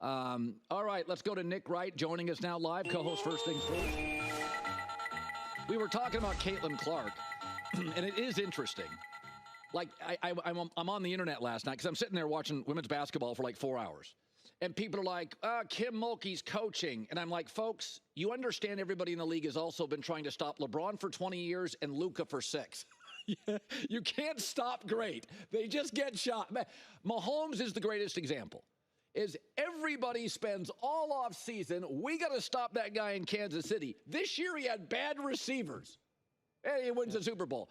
All right, let's go to Nick Wright joining us now live, co-host First Things First. We were talking about Caitlin Clark, and it is interesting. Like, I'm on the internet last night because I'm sitting there watching women's basketball for like 4 hours. And people are like, Kim Mulkey's coaching. And I'm like, folks, you understand everybody in the league has also been trying to stop LeBron for 20 years and Luka for 6. You can't stop great. They just get shot. Mahomes is the greatest example. Is everybody spends all off season, we got to stop that guy in Kansas City. This year he had bad receivers. And he wins the Super Bowl.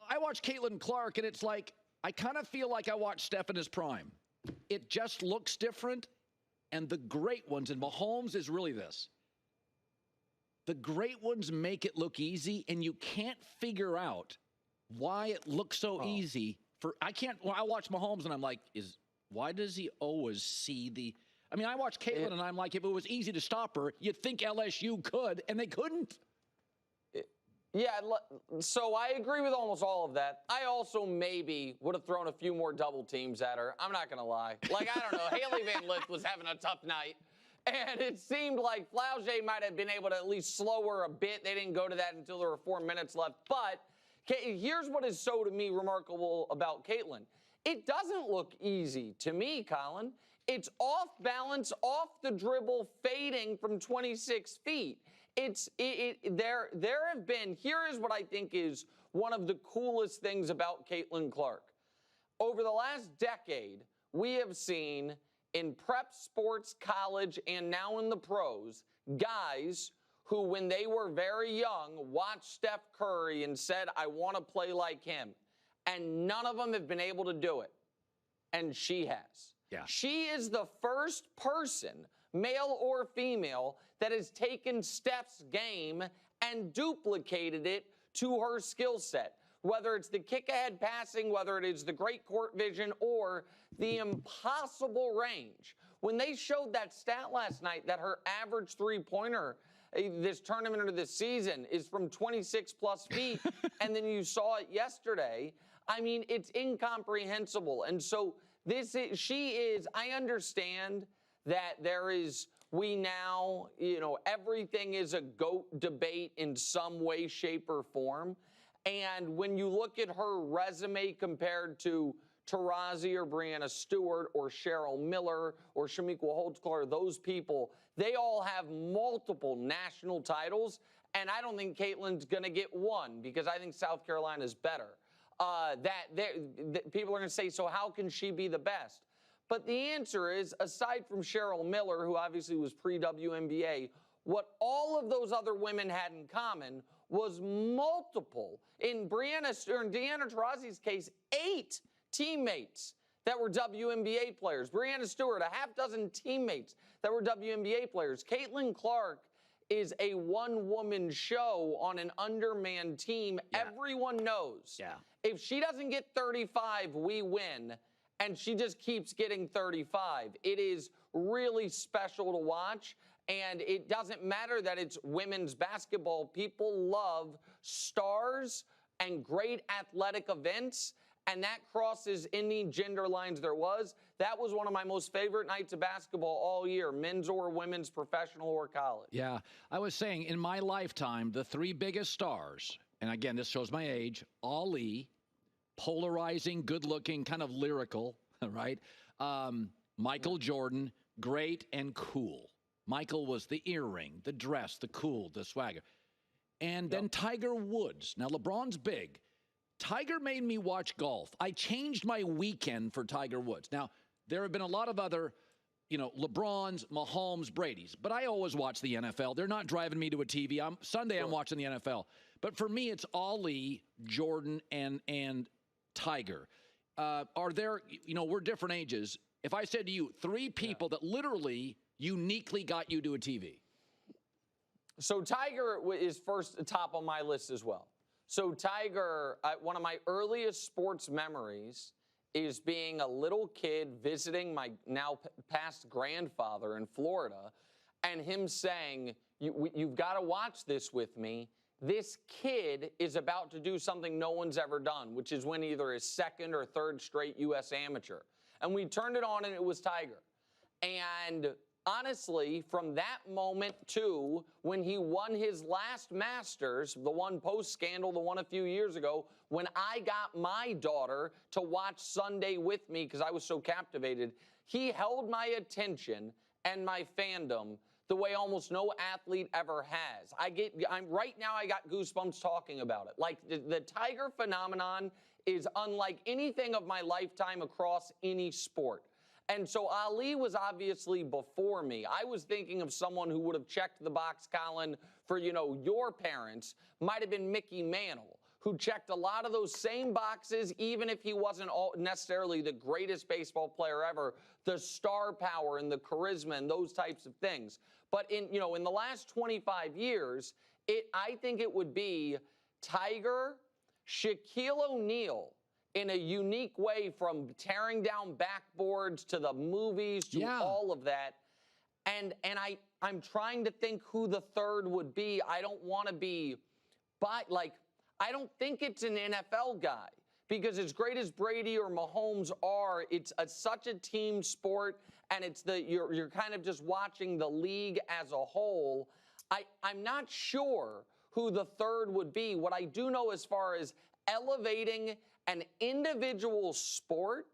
I watch Caitlin Clark, and it's like, I kind of feel like I watched Steph in his prime. It just looks different. And the great ones, and Mahomes is really this. The great ones make it look easy, and you can't figure out why it looks so easy. I watch Mahomes, and I'm like, why does he always see the... I mean, I watch Caitlin, and I'm like, if it was easy to stop her, you'd think LSU could, and they couldn't. Yeah, so I agree with almost all of that. I also maybe would have thrown a few more double teams at her. I'm not going to lie. Like, I don't know. Haley Van Lith was having a tough night. And it seemed like Flaugier might have been able to at least slow her a bit. They didn't go to that until there were 4 minutes left. But here's what is so, to me, remarkable about Caitlin. It doesn't look easy to me, Colin. It's off balance, off the dribble, fading from 26 feet. There have been, here is what I think is one of the coolest things about Caitlin Clark. Over the last decade, we have seen in prep sports, college, and now in the pros, guys who, when they were very young, watched Steph Curry and said, I want to play like him. And none of them have been able to do it. And she has. Yeah. She is the first person, male or female, that has taken Steph's game and duplicated it to her skill set. Whether it's the kick-ahead passing, whether it is the great court vision, or the impossible range. When they showed that stat last night that her average three-pointer this tournament or this season is from 26-plus feet, and then you saw it yesterday, I mean, it's incomprehensible. And so I understand that we now, everything is a GOAT debate in some way, shape, or form. And when you look at her resume compared to Taurasi or Breanna Stewart or Cheryl Miller or Shamiqua Holtzclaw, those people, they all have multiple national titles. And I don't think Caitlin's going to get one because I think South Carolina's better. People are going to say, so how can she be the best? But the answer is, aside from Cheryl Miller, who obviously was pre-WNBA, what all of those other women had in common was multiple. In Deanna Taurasi's case, 8 teammates that were WNBA players. Breanna Stewart, a half dozen teammates that were WNBA players. Caitlin Clark is a one-woman show on an undermanned team. Yeah. Everyone knows. Yeah. If she doesn't get 35, we win. And she just keeps getting 35. It is really special to watch. And it doesn't matter that it's women's basketball. People love stars and great athletic events. And that crosses any gender lines there was. That was one of my most favorite nights of basketball all year, men's or women's, professional or college. Yeah, I was saying in my lifetime, the 3 biggest stars, and again, this shows my age, Ali, polarizing, good-looking, kind of lyrical, right? Michael Jordan, great and cool. Michael was the earring, the dress, the cool, the swagger. And then Tiger Woods. Now, LeBron's big. Tiger made me watch golf. I changed my weekend for Tiger Woods. Now, there have been a lot of other, LeBrons, Mahomes, Brady's, but I always watch the NFL. They're not driving me to a TV. Sunday, I'm watching the NFL. But for me, it's Ali, Jordan, and Tiger. Are there, we're different ages. If I said to you, 3 people that literally uniquely got you to a TV. So Tiger is first top on my list as well. So Tiger, one of my earliest sports memories is being a little kid visiting my now past grandfather in Florida and him saying, you've got to watch this with me. This kid is about to do something no one's ever done, which is win either his 2nd or 3rd straight U.S. amateur. And we turned it on and it was Tiger. And honestly, from that moment to when he won his last Masters, the one post-scandal, the one a few years ago, when I got my daughter to watch Sunday with me because I was so captivated, he held my attention and my fandom the way almost no athlete ever has. Right now I got goosebumps talking about it. Like the Tiger phenomenon is unlike anything of my lifetime across any sport. And so Ali was obviously before me. I was thinking of someone who would have checked the box, Colin, for, your parents, might have been Mickey Mantle, who checked a lot of those same boxes, even if he wasn't necessarily the greatest baseball player ever, the star power and the charisma and those types of things. But in the last 25 years, I think it would be Tiger, Shaquille O'Neal, in a unique way, from tearing down backboards to the movies to all of that. And I'm trying to think who the third would be. I don't want to be, I don't think it's an NFL guy, because as great as Brady or Mahomes are, it's such a team sport, and you're kind of just watching the league as a whole. I'm not sure who the third would be. What I do know as far as elevating an individual sport,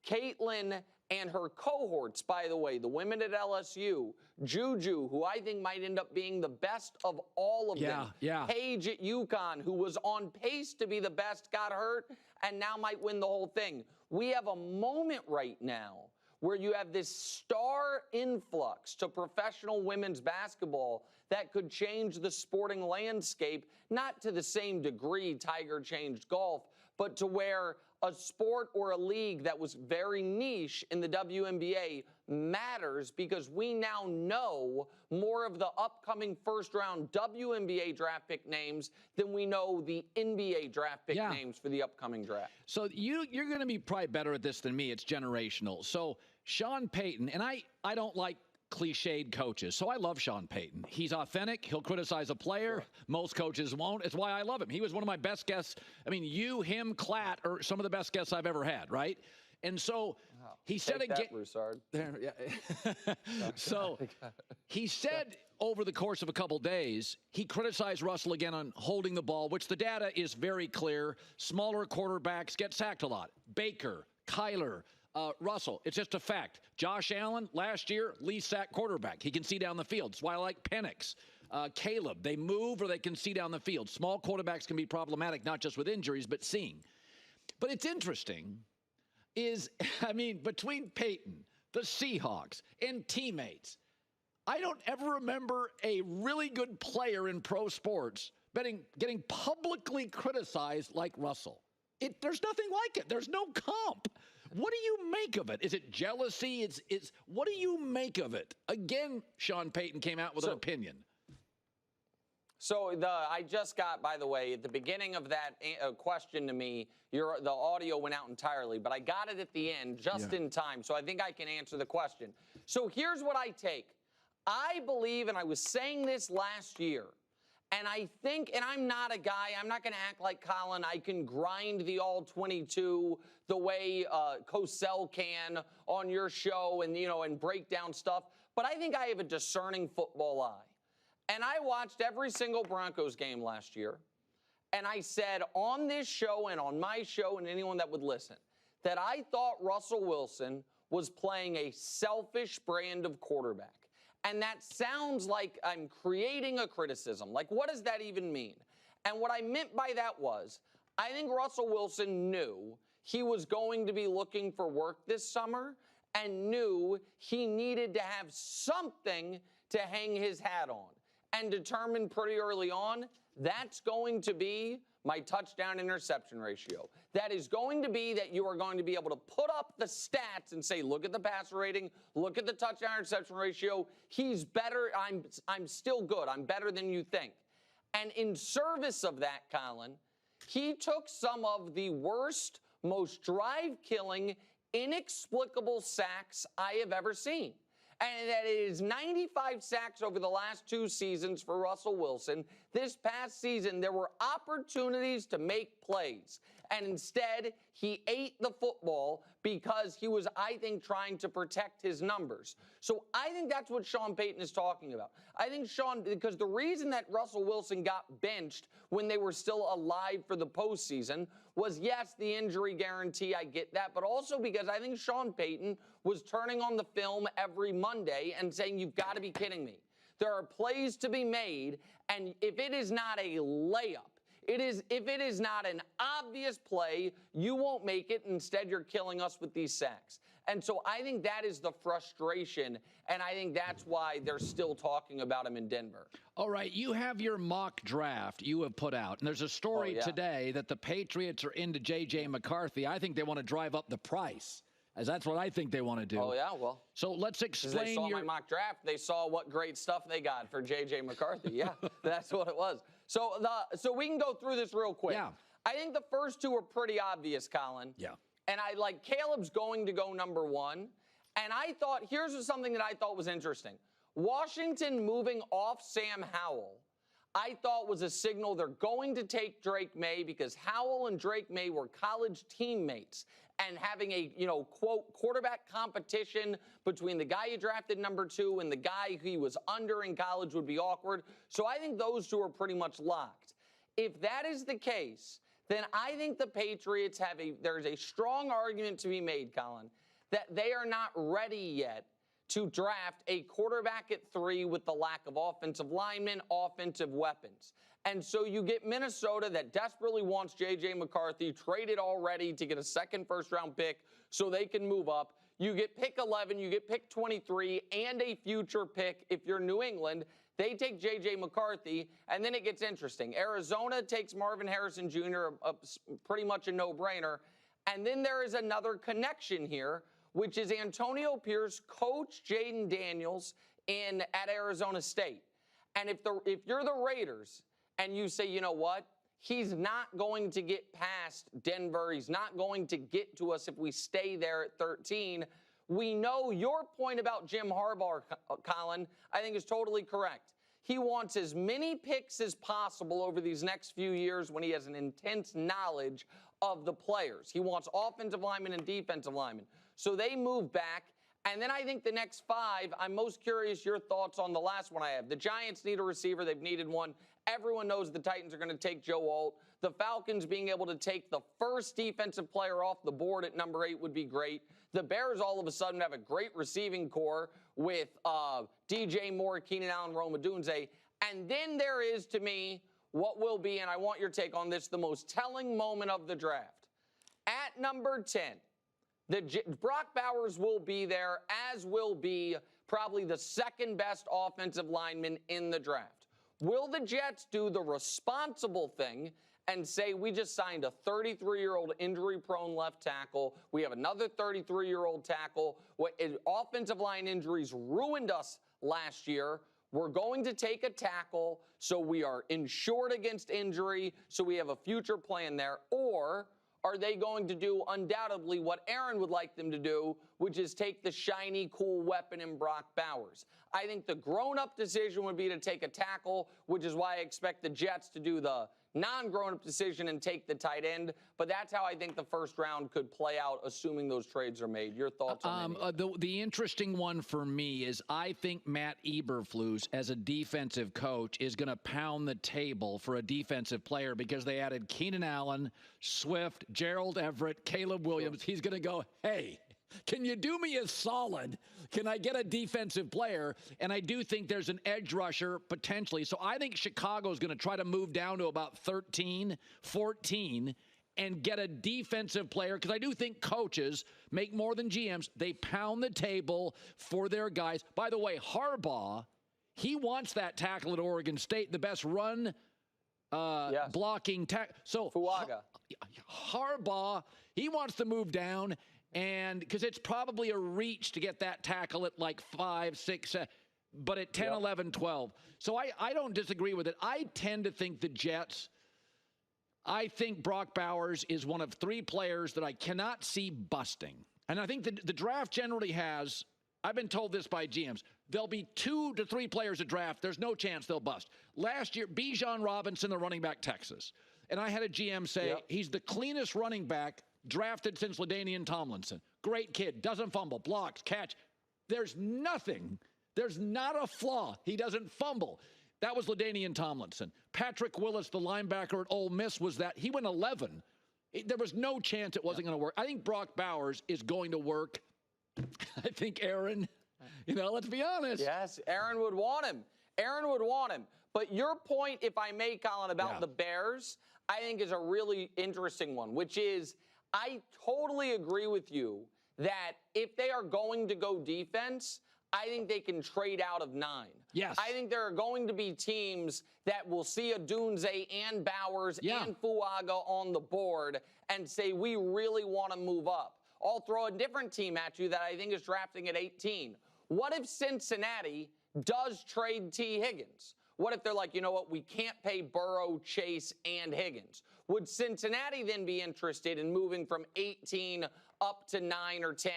Caitlin and her cohorts, by the way, the women at LSU, Juju, who I think might end up being the best of all of them. Paige at UConn, who was on pace to be the best, got hurt, and now might win the whole thing. We have a moment right now where you have this star influx to professional women's basketball that could change the sporting landscape, not to the same degree Tiger changed golf, but to where a sport or a league that was very niche in the WNBA matters, because we now know more of the upcoming first-round WNBA draft pick names than we know the NBA draft pick names for the upcoming draft. So you're going to be probably better at this than me. It's generational. So Sean Payton, and I don't like cliched coaches, so I love Sean Payton. He's authentic. He'll criticize a player. Most coaches won't. It's why I love him. He was one of my best guests. I mean, you, him, Klatt are some of the best guests I've ever had, right? And so he said again. So he said over the course of a couple days, he criticized Russell again on holding the ball, which the data is very clear. Smaller quarterbacks get sacked a lot. Baker, Kyler, Russell, it's just a fact. Josh Allen, last year, least sacked quarterback. He can see down the field. That's why I like Penix. Caleb, they move or they can see down the field. Small quarterbacks can be problematic, not just with injuries, but seeing. But it's interesting between Peyton, the Seahawks, and teammates, I don't ever remember a really good player in pro sports getting publicly criticized like Russell. There's nothing like it. There's no comp. What do you make of it? Is it jealousy? What do you make of it? Again, Sean Payton came out with an opinion. So I just got, by the way, at the beginning of that question to me, the audio went out entirely, but I got it at the end just in time, so I think I can answer the question. So here's what I take. I believe, and I was saying this last year, and I think, and I'm not a guy, I'm not going to act like Colin, I can grind the all-22 the way Cosell can on your show and break down stuff, but I think I have a discerning football eye. And I watched every single Broncos game last year, and I said on this show and on my show and anyone that would listen, that I thought Russell Wilson was playing a selfish brand of quarterback. And that sounds like I'm creating a criticism. Like, what does that even mean? And what I meant by that was, I think Russell Wilson knew he was going to be looking for work this summer and knew he needed to have something to hang his hat on, and determined pretty early on that's going to be my touchdown interception ratio. That is going to be that you are going to be able to put up the stats and say, look at the passer rating, look at the touchdown interception ratio. He's better. I'm still good. I'm better than you think. And in service of that, Colin, he took some of the worst, most drive-killing, inexplicable sacks I have ever seen. And that is 95 sacks over the last 2 seasons for Russell Wilson. This past season, there were opportunities to make plays. And instead, he ate the football because he was, I think, trying to protect his numbers. So I think that's what Sean Payton is talking about. I think because the reason that Russell Wilson got benched when they were still alive for the postseason was, yes, the injury guarantee, I get that, but also because I think Sean Payton was turning on the film every Monday and saying, you've got to be kidding me. There are plays to be made, and if it is not a layup, if it is not an obvious play, you won't make it. Instead, you're killing us with these sacks. And so I think that is the frustration, and I think that's why they're still talking about him in Denver. All right, you have your mock draft you have put out, and there's a story today that the Patriots are into J.J. McCarthy. I think they want to drive up the price, as that's what I think they want to do. Oh, yeah, well. So let's explain. They saw my mock draft. They saw what great stuff they got for J.J. McCarthy. Yeah, that's what it was. So we can go through this real quick. Yeah. I think the first two are pretty obvious, Colin. Yeah. And Caleb's going to go number one. And I thought, here's something that I thought was interesting. Washington moving off Sam Howell, I thought was a signal they're going to take Drake May because Howell and Drake May were college teammates. And having a, quote, quarterback competition between the guy you drafted number 2 and the guy he was under in college would be awkward. So I think those two are pretty much locked. If that is the case, then I think the Patriots there's a strong argument to be made, Colin, that they are not ready yet to draft a quarterback at 3 with the lack of offensive linemen, offensive weapons. And so you get Minnesota that desperately wants J.J. McCarthy traded already to get a second first-round pick so they can move up. You get pick 11, you get pick 23, and a future pick if you're New England. They take J.J. McCarthy, and then it gets interesting. Arizona takes Marvin Harrison Jr., pretty much a no-brainer. And then there is another connection here, which is Antonio Pierce coached Jaden Daniels at Arizona State. And if you're the Raiders and you say, you know what, he's not going to get past Denver, he's not going to get to us if we stay there at 13, we know your point about Jim Harbaugh, Colin, I think is totally correct. He wants as many picks as possible over these next few years when he has an intense knowledge of the players. He wants offensive linemen and defensive linemen. So they move back. And then I think the next 5, I'm most curious your thoughts on the last one I have. The Giants need a receiver. They've needed one. Everyone knows the Titans are going to take Joe Alt. The Falcons being able to take the first defensive player off the board at number 8 would be great. The Bears all of a sudden have a great receiving core with DJ Moore, Keenan Allen, Rome Odunze. And then there is, to me, what will be, and I want your take on this, the most telling moment of the draft. At number 10, Brock Bowers will be there, as will be probably the second best offensive lineman in the draft. Will the Jets do the responsible thing and say, we just signed a 33-year-old injury-prone left tackle. We have another 33-year-old tackle. Offensive line injuries ruined us last year. We're going to take a tackle, so we are insured against injury, so we have a future plan there. Or are they going to do undoubtedly what Aaron would like them to do, which is take the shiny, cool weapon in Brock Bowers? I think the grown-up decision would be to take a tackle, which is why I expect the Jets to do the non-grown-up decision and take the tight end. But that's how I think the first round could play out, assuming those trades are made. Your thoughts on the interesting one for me is I think Matt Eberflus, as a defensive coach, is going to pound the table for a defensive player because they added Keenan Allen, Swift, Gerald Everett, Caleb Williams. He's going to go, hey, can you do me a solid? Can I get a defensive player? And I do think there's an edge rusher potentially. So I think Chicago's going to try to move down to about 13, 14 and get a defensive player, because I do think coaches make more than GMs. They pound the table for their guys. By the way, Harbaugh, he wants that tackle at Oregon State, the best run blocking tackle. So Fuaga. Harbaugh, he wants to move down. And because it's probably a reach to get that tackle at like 5, 6, but at 10, 11, 12. So I don't disagree with it. I tend to think the Jets, I think Brock Bowers is one of 3 players that I cannot see busting. And I think the draft generally has, I've been told this by GMs, there'll be 2 to 3 players at draft. There's no chance they'll bust. Last year, Bijan Robinson, the running back, Texas. and I had a GM say he's the cleanest running back drafted since LaDainian Tomlinson. Great kid, doesn't fumble, blocks, catch. There's nothing. There's not a flaw. He doesn't fumble. That was LaDainian Tomlinson. Patrick Willis, the linebacker at Ole Miss, was that. He went 11. There was no chance it wasn't going to work. I think Brock Bowers is going to work. I think Aaron, let's be honest. Yes, Aaron would want him. Aaron would want him. But your point, if I may, Colin, about the Bears, I think is a really interesting one, which is I totally agree with you that if they are going to go defense, I think they can trade out of 9. Yes. I think there are going to be teams that will see a Dunze and Bowers and Fuaga on the board and say, we really want to move up. I'll throw a different team at you that I think is drafting at 18. What if Cincinnati does trade T. Higgins? What if they're like, you know what, we can't pay Burrow, Chase, and Higgins? Would Cincinnati then be interested in moving from 18 up to 9 or 10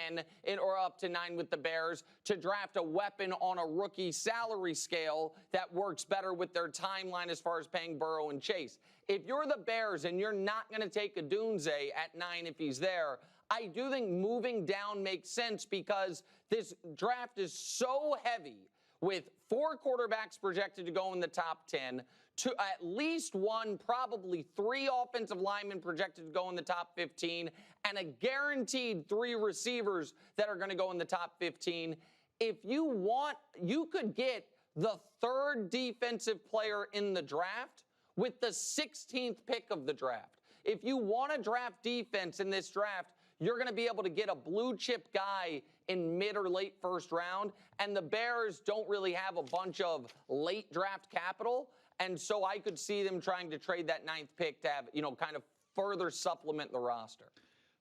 or up to 9 with the Bears to draft a weapon on a rookie salary scale that works better with their timeline as far as paying Burrow and Chase? If you're the Bears and you're not going to take a Dunze at 9 if he's there, I do think moving down makes sense because this draft is so heavy with 4 quarterbacks projected to go in the top 10, to at least 1, probably 3 offensive linemen projected to go in the top 15, and a guaranteed 3 receivers that are going to go in the top 15. If you want, you could get the 3rd defensive player in the draft with the 16th pick of the draft. If you want to draft defense in this draft, you're going to be able to get a blue chip guy in mid or late first round, and the Bears don't really have a bunch of late draft capital, and so I could see them trying to trade that 9th pick to have, kind of further supplement the roster.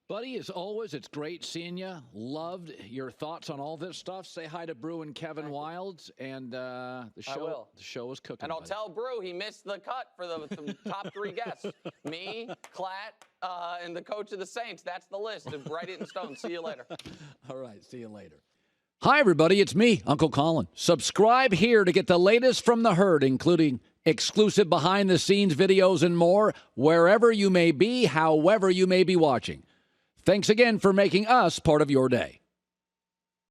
Buddy, as always, it's great seeing you. Loved your thoughts on all this stuff. Say hi to Brew and Kevin Wilds, and the show is cooking. And I'll tell Brew he missed the cut for the top 3 guests. Me, Klatt, and the coach of the Saints. That's the list. Write it in stone. See you later. All right, see you later. Hi, everybody. It's me, Uncle Colin. Subscribe here to get the latest from the herd, including exclusive behind-the-scenes videos and more, wherever you may be, however you may be watching. Thanks again for making us part of your day.